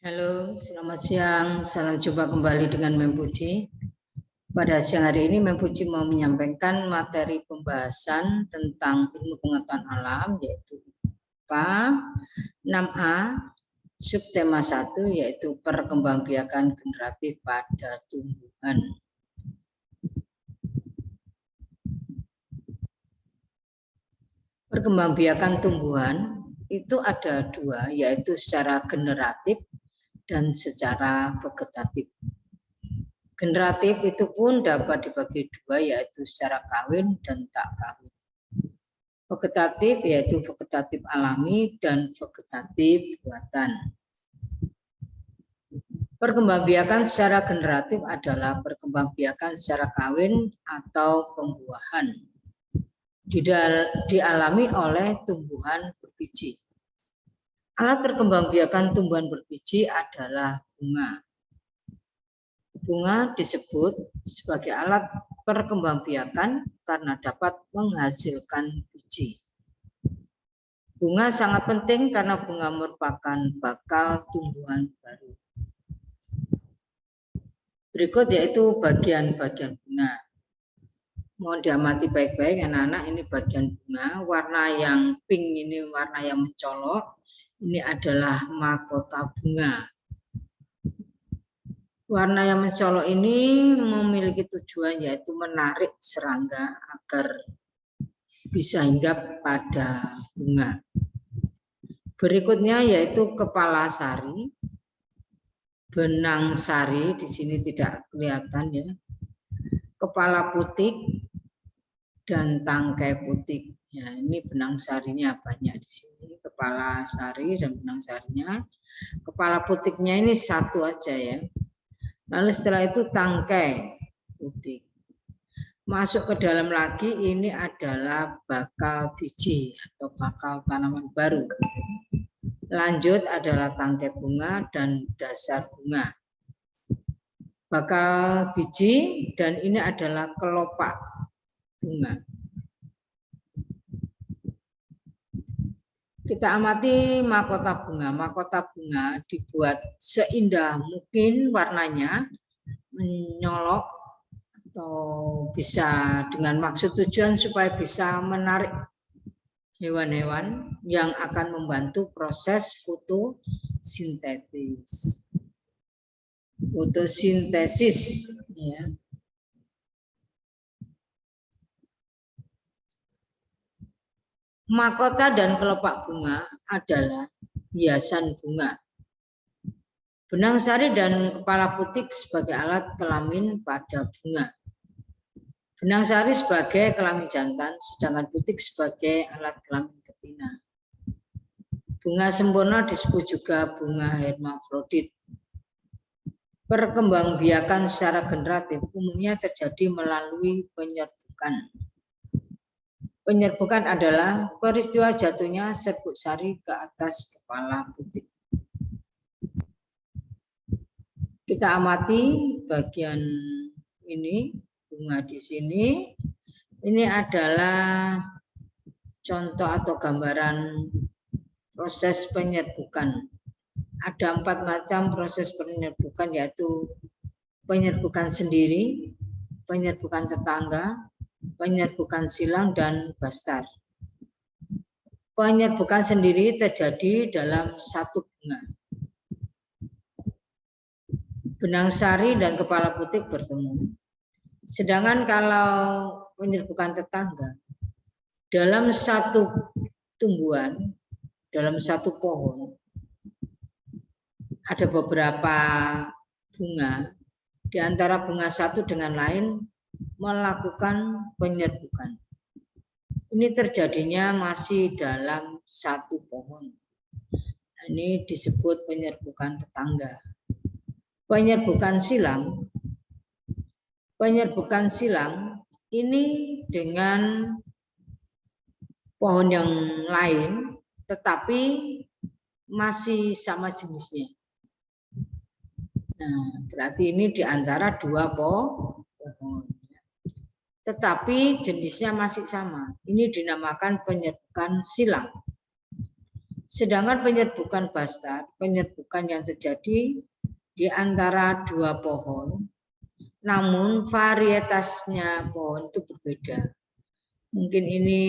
Halo, selamat siang. Salam jumpa kembali dengan Mem Puji. Pada siang hari ini Mem Puji mau menyampaikan materi pembahasan tentang ilmu pengetahuan alam, yaitu IPA 6A, subtema 1, yaitu perkembangbiakan generatif pada tumbuhan. Perkembangbiakan tumbuhan itu ada dua, yaitu secara generatif dan secara vegetatif. Generatif itu pun dapat dibagi dua, yaitu secara kawin dan tak kawin. Vegetatif yaitu vegetatif alami dan vegetatif buatan. Perkembangbiakan secara generatif adalah perkembangbiakan secara kawin atau pembuahan. Dialami oleh tumbuhan berbiji. Alat perkembangbiakan tumbuhan berbiji adalah bunga. Bunga disebut sebagai alat perkembangbiakan karena dapat menghasilkan biji. Bunga sangat penting karena bunga merupakan bakal tumbuhan baru. Berikut yaitu bagian-bagian bunga. Mohon diamati baik-baik anak-anak, ini bagian bunga. Warna yang pink ini warna yang mencolok. Ini adalah mahkota bunga. Warna yang mencolok ini memiliki tujuan yaitu menarik serangga agar bisa hinggap pada bunga. Berikutnya yaitu kepala sari, benang sari, di sini tidak kelihatan ya. Kepala putik dan tangkai putik. Ya, ini benang sarinya banyak di sini. Kepala sari dan benang sarinya. Kepala putiknya ini satu aja ya. Lalu setelah itu tangkai putik. Masuk ke dalam lagi, ini adalah bakal biji atau bakal tanaman baru. Lanjut adalah tangkai bunga dan dasar bunga. Bakal biji dan ini adalah kelopak bunga. Kita amati mahkota bunga. Mahkota bunga dibuat seindah mungkin warnanya, menyolok atau bisa dengan maksud tujuan supaya bisa menarik hewan-hewan yang akan membantu proses fotosintesis. Fotosintesis ya. Mahkota dan kelopak bunga adalah hiasan bunga. Benang sari dan kepala putik sebagai alat kelamin pada bunga. Benang sari sebagai kelamin jantan, sedangkan putik sebagai alat kelamin betina. Bunga sempurna disebut juga bunga hermafrodit. Perkembangbiakan secara generatif umumnya terjadi melalui penyerbukan. Penyerbukan adalah peristiwa jatuhnya serbuk sari ke atas kepala putik. Kita amati bagian ini, bunga di sini. Ini adalah contoh atau gambaran proses penyerbukan. Ada 4 macam proses penyerbukan, yaitu penyerbukan sendiri, penyerbukan tetangga, penyerbukan silang, dan bastar. Penyerbukan sendiri terjadi dalam satu bunga. Benang sari dan kepala putik bertemu. Sedangkan kalau penyerbukan tetangga, dalam satu tumbuhan, dalam satu pohon, ada beberapa bunga, di antara bunga satu dengan lain melakukan penyerbukan. Ini terjadinya masih dalam satu pohon. Ini disebut penyerbukan tetangga. Penyerbukan silang. Penyerbukan silang ini dengan pohon yang lain, tetapi masih sama jenisnya. Nah, berarti ini di antara dua pohon. Tetapi jenisnya masih sama. Ini dinamakan penyerbukan silang. Sedangkan penyerbukan bastard, penyerbukan yang terjadi di antara dua pohon, namun varietasnya pohon itu berbeda. Mungkin ini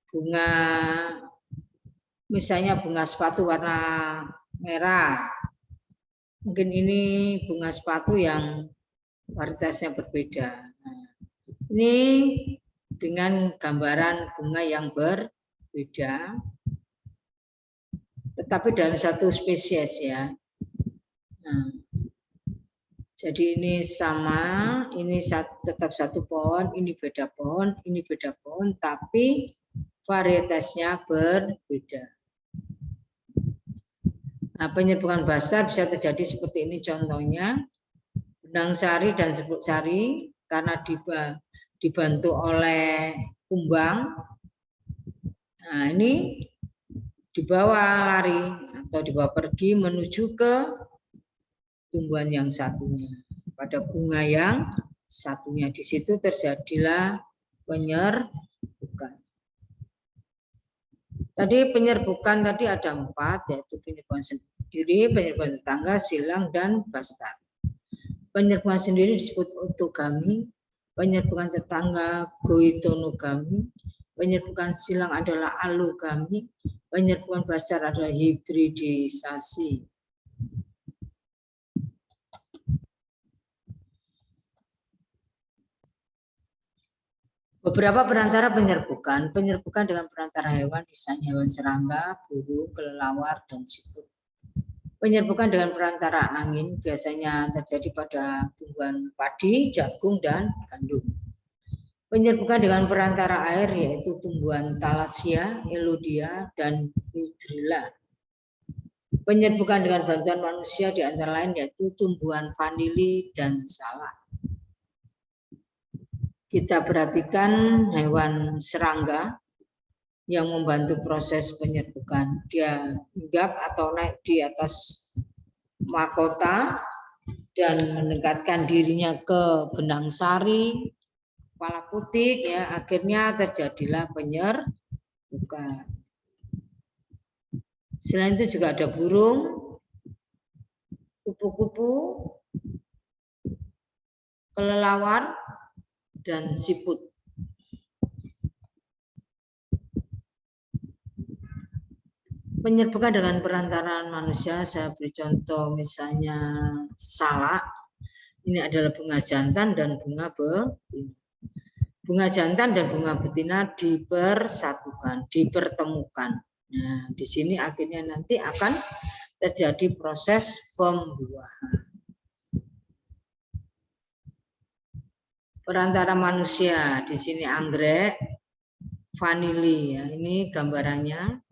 bunga, misalnya bunga sepatu warna merah. Mungkin ini bunga sepatu yang varietasnya berbeda. Nah, ini dengan gambaran bunga yang berbeda, tetapi dalam satu spesies ya. Nah, jadi ini sama, ini tetap satu pohon, ini beda pohon, ini beda pohon, tapi varietasnya berbeda. Nah, penyerbukan bastard bisa terjadi seperti ini contohnya. Benang sari dan serbuk sari karena dibantu oleh kumbang. Nah, ini dibawa lari atau dibawa pergi menuju ke tumbuhan yang satunya, pada bunga yang satunya. Di situ terjadilah penyerbukan. Tadi penyerbukan tadi ada 4, yaitu penyerbukan sendiri, penyerbukan tetangga, silang, dan bastard. Penyerbukan sendiri disebut otogami, penyerbukan tetangga goitonogami, penyerbukan silang adalah alogami, penyerbukan bastard adalah hibridisasi. Beberapa perantara penyerbukan dengan perantara hewan, misalnya hewan serangga, burung, kelelawar, dan siput. Penyerbukan dengan perantara angin biasanya terjadi pada tumbuhan padi, jagung, dan gandum. Penyerbukan dengan perantara air yaitu tumbuhan Thalassia, Elodea, dan Hydrilla. Penyerbukan dengan bantuan manusia di antara lain yaitu tumbuhan vanili dan salak. Kita perhatikan hewan serangga yang membantu proses penyerbukan. Dia hinggap atau naik di atas mahkota dan mendekatkan dirinya ke benang sari, kepala putik, ya, akhirnya terjadilah penyerbukan. Selain itu juga ada burung, kupu-kupu, kelelawar, dan siput. Penyerbukan dengan perantaraan manusia, saya beri contoh misalnya salak. Ini adalah bunga jantan dan bunga betina. Bunga jantan dan bunga betina dipersatukan, dipertemukan. Nah, di sini akhirnya nanti akan terjadi proses pembuahan. Perantara manusia, di sini anggrek, vanili, ya, ini gambarannya.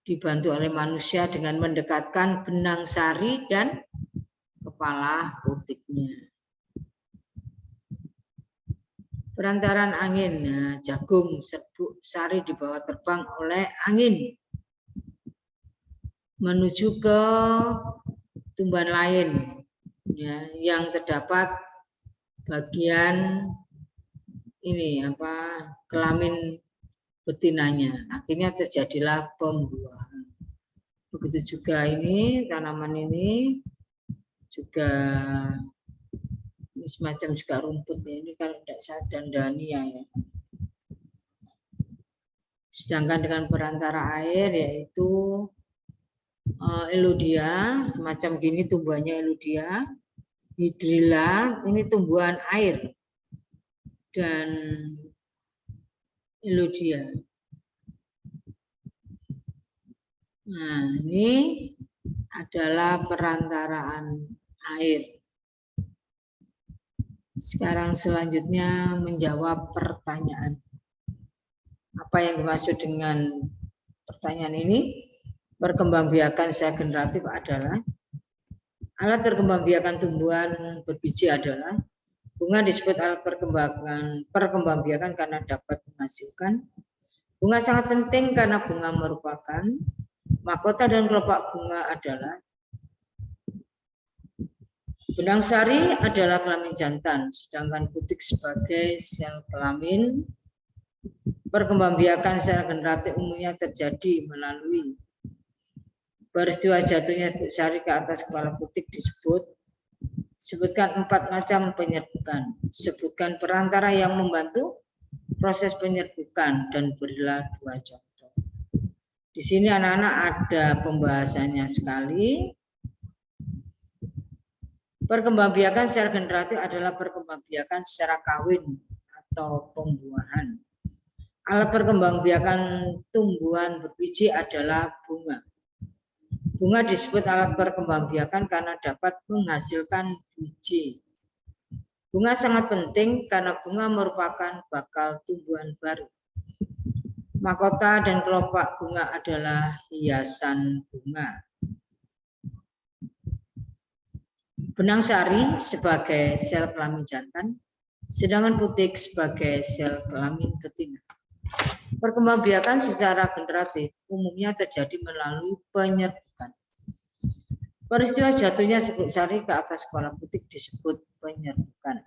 Dibantu oleh manusia dengan mendekatkan benang sari dan kepala putiknya. Perantaran angin, nah, jagung, serbuk, sari dibawa terbang oleh angin menuju ke tumbuhan lain, ya, yang terdapat bagian ini kelamin betinanya. Akhirnya terjadilah pembuahan. Begitu juga ini tanaman ini juga ini semacam juga rumput ya. Ini kalau tidak saya dandania ya. Sedangkan dengan perantara air yaitu Elodea, semacam gini tumbuhannya Elodea. Hydrilla ini tumbuhan air dan Elodea. Nah, ini adalah perantaraan air. Sekarang selanjutnya menjawab pertanyaan. Apa yang dimaksud dengan pertanyaan ini? Perkembangbiakan secara generatif adalah alat perkembangbiakan tumbuhan berbiji adalah bunga disebut alat perkembangbiakan karena dapat menghasilkan. Bunga sangat penting karena bunga merupakan mahkota dan kelopak bunga adalah benang sari adalah kelamin jantan, sedangkan putik sebagai sel kelamin Perkembangbiakan secara generatif umumnya terjadi melalui peristiwa jatuhnya Ibu Sari ke atas kepala putik sebutkan 4 macam penyerbukan. Sebutkan perantara yang membantu proses penyerbukan dan berilah 2 contoh. Di sini anak-anak ada pembahasannya sekali. Perkembangbiakan secara generatif adalah perkembangbiakan secara kawin atau pembuahan. Alat perkembangbiakan tumbuhan berbiji adalah bunga. Bunga disebut alat perkembangbiakan karena dapat menghasilkan biji. Bunga sangat penting karena bunga merupakan bakal tumbuhan baru. Mahkota dan kelopak bunga adalah hiasan bunga. Benang sari sebagai sel kelamin jantan, sedangkan putik sebagai sel kelamin betina. Perkembangbiakan secara generatif umumnya terjadi melalui penyerbukan. Peristiwa jatuhnya Ibu Sari ke atas kepala putik disebut penyerbukan.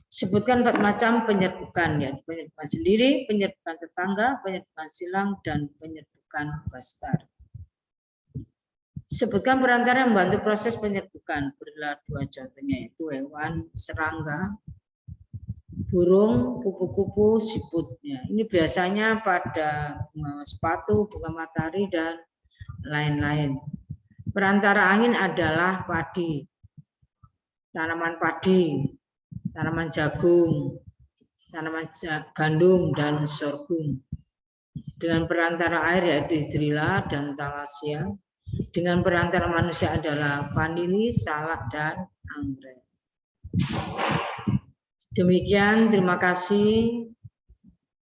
Sebutkan 4 macam penyerbukan, yaitu penyerbukan sendiri, penyerbukan tetangga, penyerbukan silang, dan penyerbukan bastar. Sebutkan perantara yang membantu proses penyerbukan. Berilah 2 contohnya, yaitu hewan, serangga, burung, kupu-kupu, siputnya. Ini biasanya pada bunga sepatu, bunga matahari, dan lain-lain. Perantara angin adalah padi, tanaman padi, tanaman jagung, tanaman gandum, dan sorghum. Dengan perantara air yaitu hidrilla dan thalasia. Dengan perantara manusia adalah vanili, salak, dan anggrek. Demikian, terima kasih.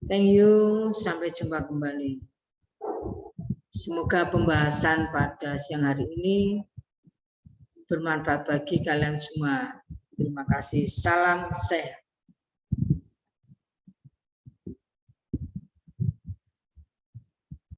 Thank you, sampai jumpa kembali. Semoga pembahasan pada siang hari ini bermanfaat bagi kalian semua. Terima kasih. Salam sehat.